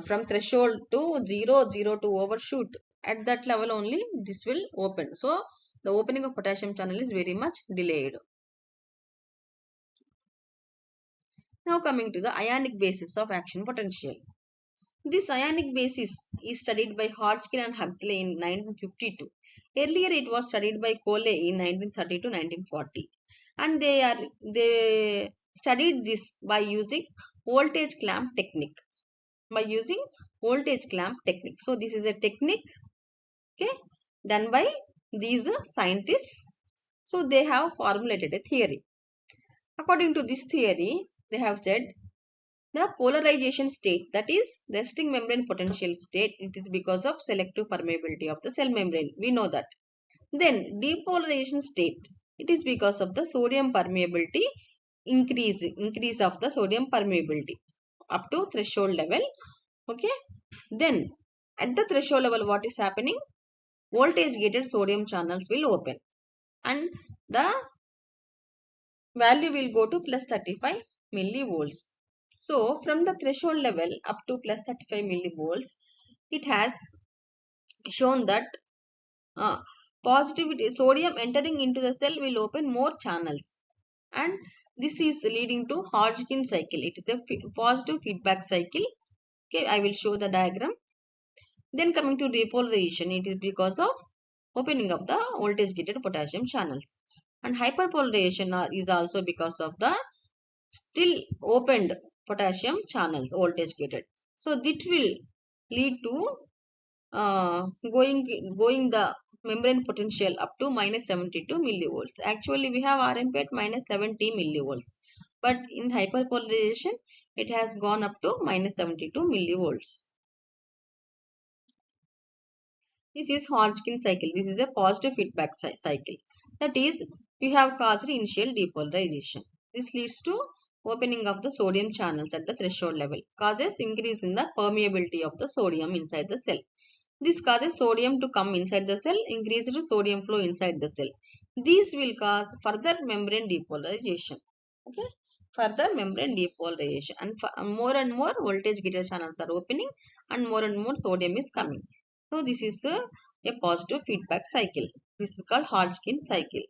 from threshold to 0 to overshoot. At that level only this will open. So the opening of potassium channel is very much delayed. Now coming to the ionic basis of action potential. This ionic basis is studied by Hodgkin and Huxley in 1952. Earlier it was studied by Cole in 1930 to 1940. And they studied this by using voltage clamp technique. So this is a technique, okay, done by these scientists. So they have formulated a theory. According to this theory, they have said the polarization state, that is resting membrane potential state, it is because of selective permeability of the cell membrane. We know that. Then depolarization state, it is because of the sodium permeability increase of the sodium permeability up to threshold level. Okay. Then at the threshold level what is happening? Voltage gated sodium channels will open and the value will go to plus 35 millivolts. So from the threshold level up to plus 35 millivolts, it has shown that positivity sodium entering into the cell will open more channels, and this is leading to Hodgkin cycle. It is a positive feedback cycle. Okay, I will show the diagram. Then coming to repolarization, it is because of opening of the voltage gated potassium channels, and hyperpolarization is also because of the still opened potassium channels voltage gated. So that will lead to going the membrane potential up to minus 72 millivolts. Actually we have RMP at minus 70 millivolts, but in hyperpolarization it has gone up to minus 72 millivolts. This is Hodgkin cycle. This is a positive feedback cycle. That is, you have caused initial depolarization. This leads to opening of the sodium channels at the threshold level, causes increase in the permeability of the sodium inside the cell. This causes sodium to come inside the cell, increased sodium flow inside the cell. These will cause further membrane depolarization. Okay, further membrane depolarization, and more voltage gated channels are opening, and more sodium is coming. So this is a positive feedback cycle. This is called Hodgkin cycle.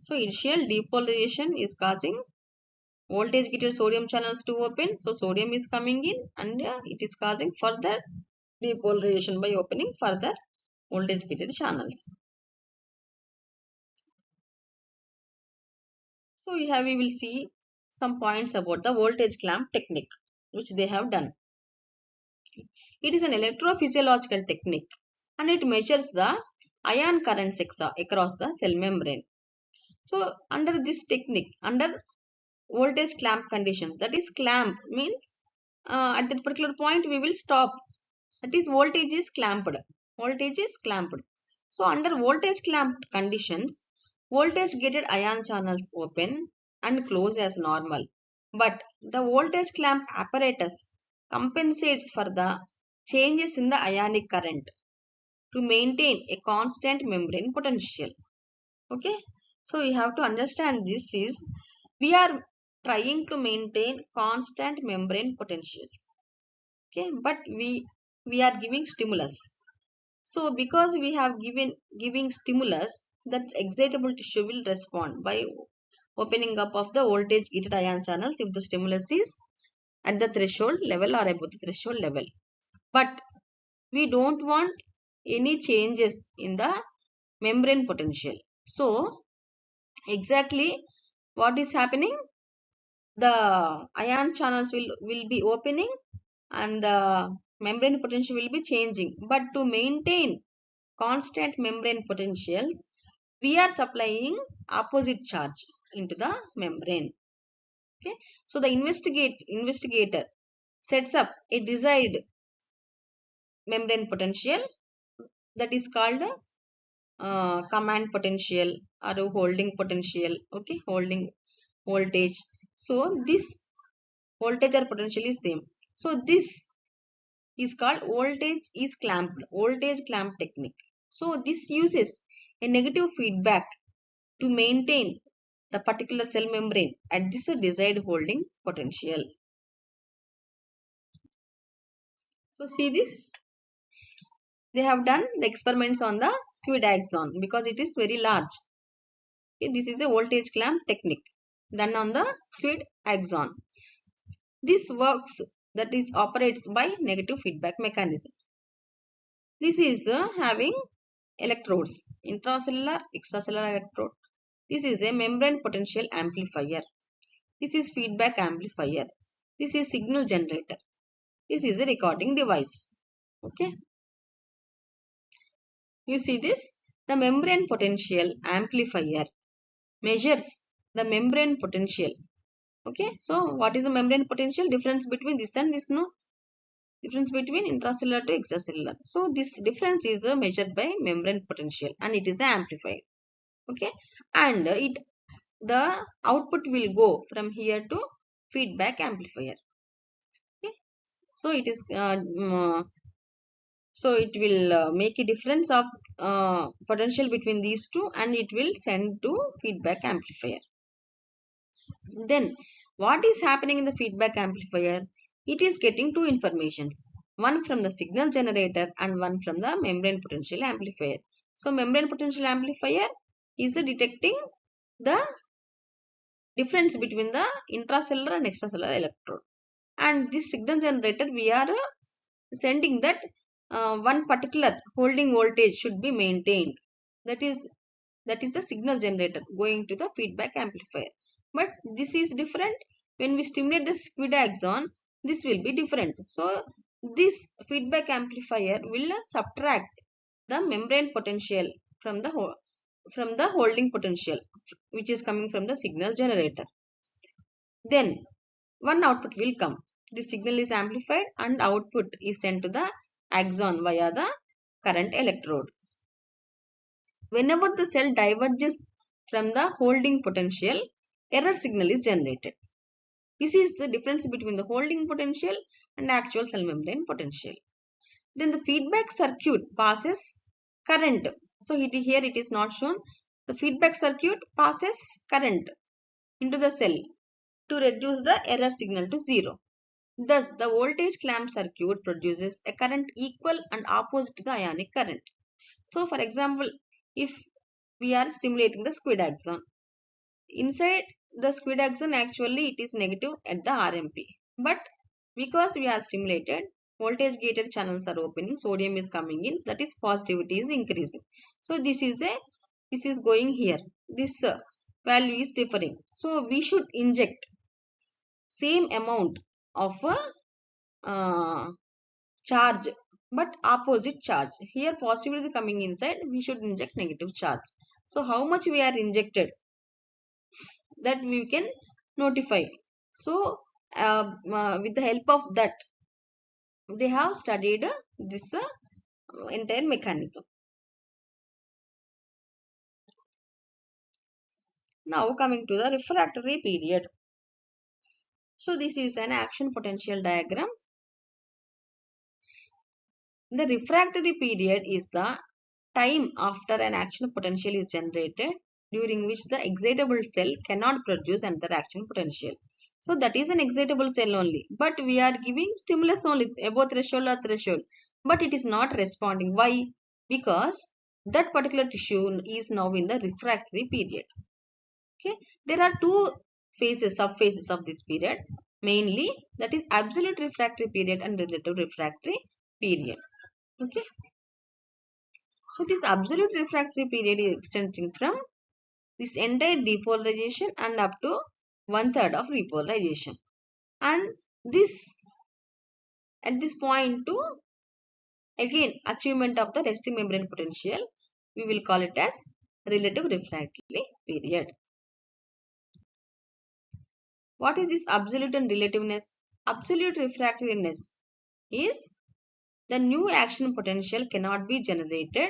So initial depolarization is causing voltage gated sodium channels to open. So sodium is coming in, and it is causing further depolarization by opening further voltage gated channels. So here we will see some points about the voltage clamp technique which they have done. It is an electrophysiological technique and it measures the ion currents across the cell membrane. So under this technique, under voltage clamp conditions, that is clamp means at that particular point we will stop. That is voltage is clamped. Voltage is clamped. So under voltage clamped conditions, voltage gated ion channels open and close as normal. But the voltage clamp apparatus compensates for the changes in the ionic current to maintain a constant membrane potential. Okay, so you have to understand this is we are trying to maintain constant membrane potentials. Okay, but we are giving stimulus. So because we have giving stimulus, that excitable tissue will respond by opening up of the voltage gated ion channels if the stimulus is at the threshold level or above the threshold level. But we don't want any changes in the membrane potential. So exactly what is happening? The ion channels will be opening and the membrane potential will be changing. But to maintain constant membrane potentials, we are supplying opposite charge into the membrane. Okay, so the investigator sets up a desired membrane potential that is called command potential or a holding potential. Okay, holding voltage. So this voltage or potential is same. So this is called voltage clamp technique. So this uses a negative feedback to maintain the particular cell membrane at this desired holding potential. So see this, they have done the experiments on the squid axon because it is very large. Okay, this is a voltage clamp technique done on the squid axon. This works, that is operates by negative feedback mechanism. This is having electrodes, intracellular, extracellular electrode. This is a membrane potential amplifier. This is feedback amplifier. This is signal generator. This is a recording device. Okay. You see this? The membrane potential amplifier measures the membrane potential. Okay. So what is the membrane potential? Difference between this and this, no? Difference between intracellular to extracellular. So this difference is measured by membrane potential and it is amplified. Okay. And the output will go from here to feedback amplifier. Okay. So it is so it will make a difference of potential between these two and it will send to feedback amplifier. Then what is happening in the feedback amplifier? It is getting two informations, one from the signal generator and one from the membrane potential amplifier. So membrane potential amplifier is detecting the difference between the intracellular and extracellular electrode. And this signal generator, we are sending that one particular holding voltage should be maintained. That is the signal generator going to the feedback amplifier. But this is different. When we stimulate the squid axon, this will be different. So this feedback amplifier will subtract the membrane potential from the holding potential, which is coming from the signal generator. Then one output will come. The signal is amplified and output is sent to the axon via the current electrode. Whenever the cell diverges from the holding potential, error signal is generated. This is the difference between the holding potential and actual cell membrane potential. Then the feedback circuit passes current. So here it is not shown. The feedback circuit passes current into the cell to reduce the error signal to zero. Thus, the voltage clamp circuit produces a current equal and opposite to the ionic current. So, for example, if we are stimulating the squid axon, inside the squid axon actually it is negative at the RMP. But because we are stimulated, voltage gated channels are opening, sodium is coming in, that is positivity is increasing. So this is going here. This value is differing. So we should inject same amount of charge but opposite charge. Here positivity is coming inside, we should inject negative charge. So how much we are injected, that we can notify. So with the help of that, they have studied this entire mechanism. Now coming to the refractory period. So this is an action potential diagram. The refractory period is the time after an action potential is generated, during which the excitable cell cannot produce another action potential. So that is an excitable cell only, but we are giving stimulus only above threshold or threshold, but it is not responding. Why? Because that particular tissue is now in the refractory period. Okay, there are two phases, subphases of this period, mainly that is absolute refractory period and relative refractory period. Okay, so this absolute refractory period is extending from this entire depolarization and up to 1/3 of repolarization, and this at this point to again achievement of the resting membrane potential, we will call it as relative refractory period. What is this absolute and relativeness? Absolute refractoriness is the new action potential cannot be generated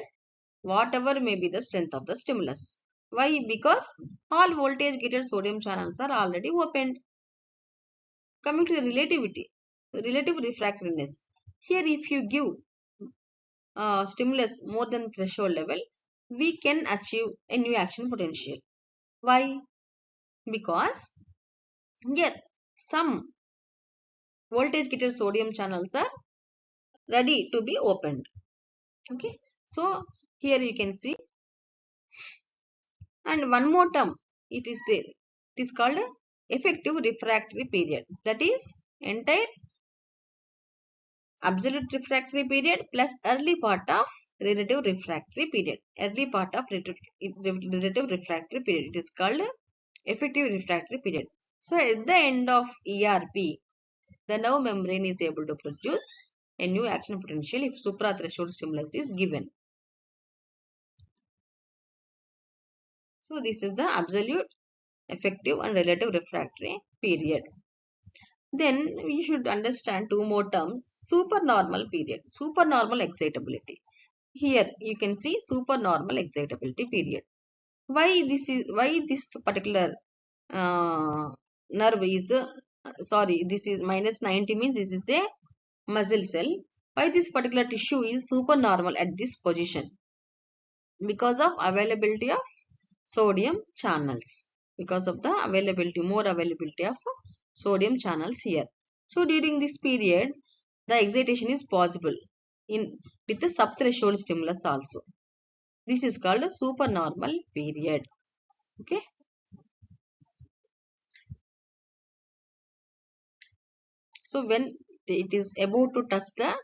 whatever may be the strength of the stimulus. Why? Because all voltage gated sodium channels are already opened. Coming to the relativity, relative refractoriness. Here if you give stimulus more than threshold level, we can achieve a new action potential. Why? Because here some voltage gated sodium channels are ready to be opened. Okay, so here you can see, and one more term it is there, it is called effective refractory period, that is entire absolute refractory period plus early part of relative refractory period. Early part of relative refractory period, it is called effective refractory period. So at the end of ERP, the nerve membrane is able to produce a new action potential if suprathreshold stimulus is given. So this is the absolute, effective and relative refractory period. Then we should understand two more terms: supernormal period, supernormal excitability. Here you can see supernormal excitability period. Why this particular nerve is sorry, this is minus 90 means this is a muscle cell. Why this particular tissue is supernormal at this position? Because of availability of sodium channels, because of the more availability of sodium channels here. So during this period the excitation is possible in with the subthreshold stimulus also. This is called a supernormal period. Okay, so when it is about to touch the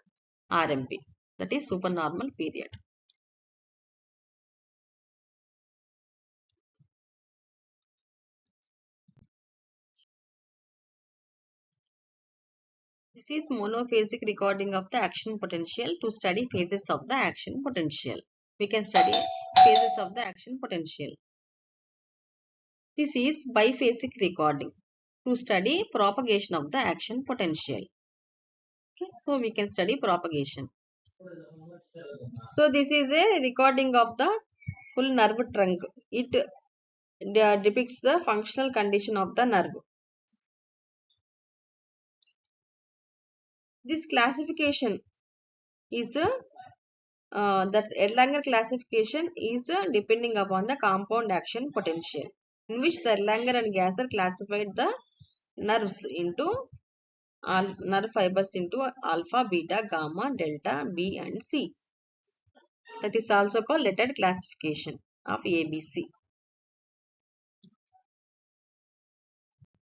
RMP, that is supernormal period. This is monophasic recording of the action potential to study phases of the action potential. We can study phases of the action potential. This is biphasic recording to study propagation of the action potential. Okay, so we can study propagation. So this is a recording of the full nerve trunk. It depicts the functional condition of the nerve. This classification is that's Erlanger classification is depending upon the compound action potential, in which the Erlanger and Gasser classified the nerves into nerve fibers into alpha, beta, gamma, delta, B and C. That is also called lettered classification of ABC.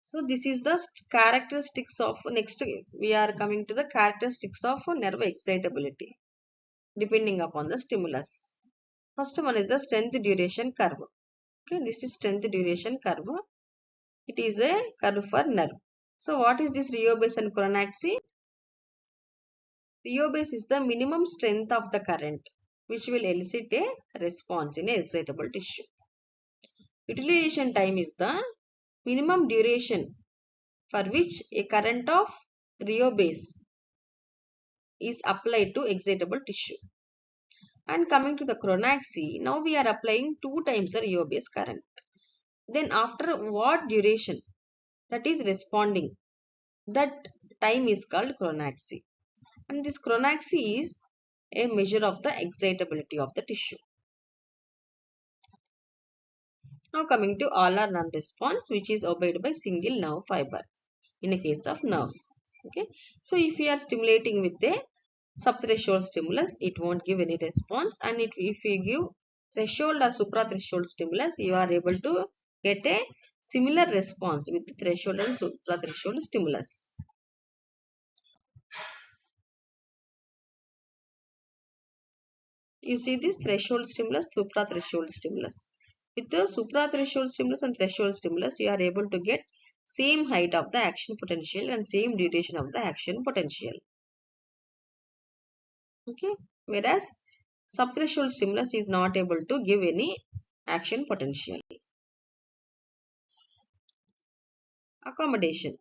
So this is the characteristics of, next we are coming to the characteristics of nerve excitability depending upon the stimulus. First one is the strength duration curve. Okay, this is strength duration curve. It is a curve for nerve. So what is this rheobase and chronaxy? Rheobase is the minimum strength of the current which will elicit a response in a excitable tissue. Utilization time is the minimum duration for which a current of rheobase is applied to excitable tissue. And coming to the chronaxy, now we are applying 2 times the rheobase current. Then after what duration that is responding, that time is called chronaxy. And this chronaxy is a measure of the excitability of the tissue. Now coming to all or none response, which is obeyed by single nerve fiber in a case of nerves. Okay. So if we are stimulating with a subthreshold stimulus, it won't give any response, and if you give threshold or suprathreshold stimulus, you are able to get a similar response with threshold and suprathreshold stimulus. You see this threshold stimulus, suprathreshold stimulus. With the suprathreshold stimulus and threshold stimulus, you are able to get same height of the action potential and same duration of the action potential. Okay, whereas subthreshold stimulus is not able to give any action potential. Accommodation.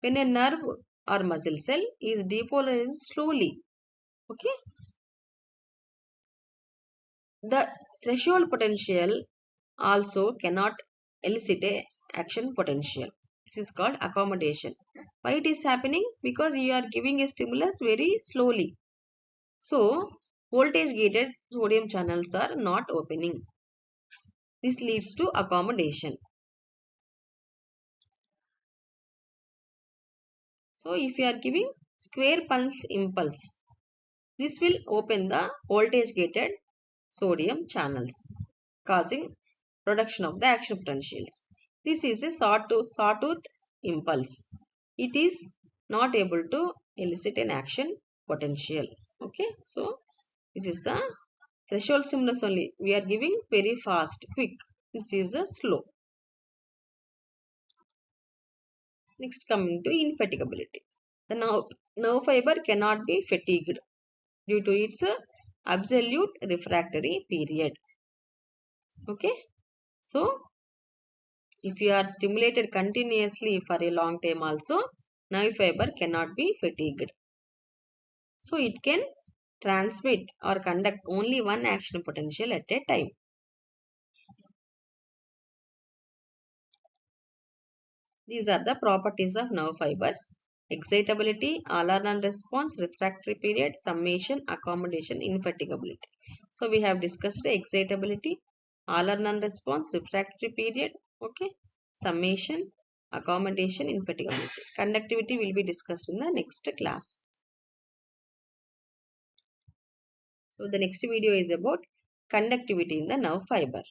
When a nerve or muscle cell is depolarized slowly, okay, the threshold potential also cannot elicit a action potential. This is called accommodation. Why it is happening? Because you are giving a stimulus very slowly. So, voltage gated sodium channels are not opening. This leads to accommodation. So, if you are giving square pulse impulse, this will open the voltage gated sodium channels, causing production of the action potentials. This is a sawtooth impulse. It is not able to elicit an action potential. Okay, so this is the threshold stimulus only. We are giving very fast, quick. This is a slow. Next, coming to infatigability. The nerve fiber cannot be fatigued due to its absolute refractory period. Okay, so if you are stimulated continuously for a long time also, nerve fiber cannot be fatigued. So it can transmit or conduct only one action potential at a time. These are the properties of nerve fibers: excitability, all-or-none response, refractory period, summation, accommodation, infatigability. So we have discussed excitability, all-or-none response, refractory period, okay, summation, accommodation, infatigability. Conductivity will be discussed in the next class. So the next video is about conductivity in the nerve fiber.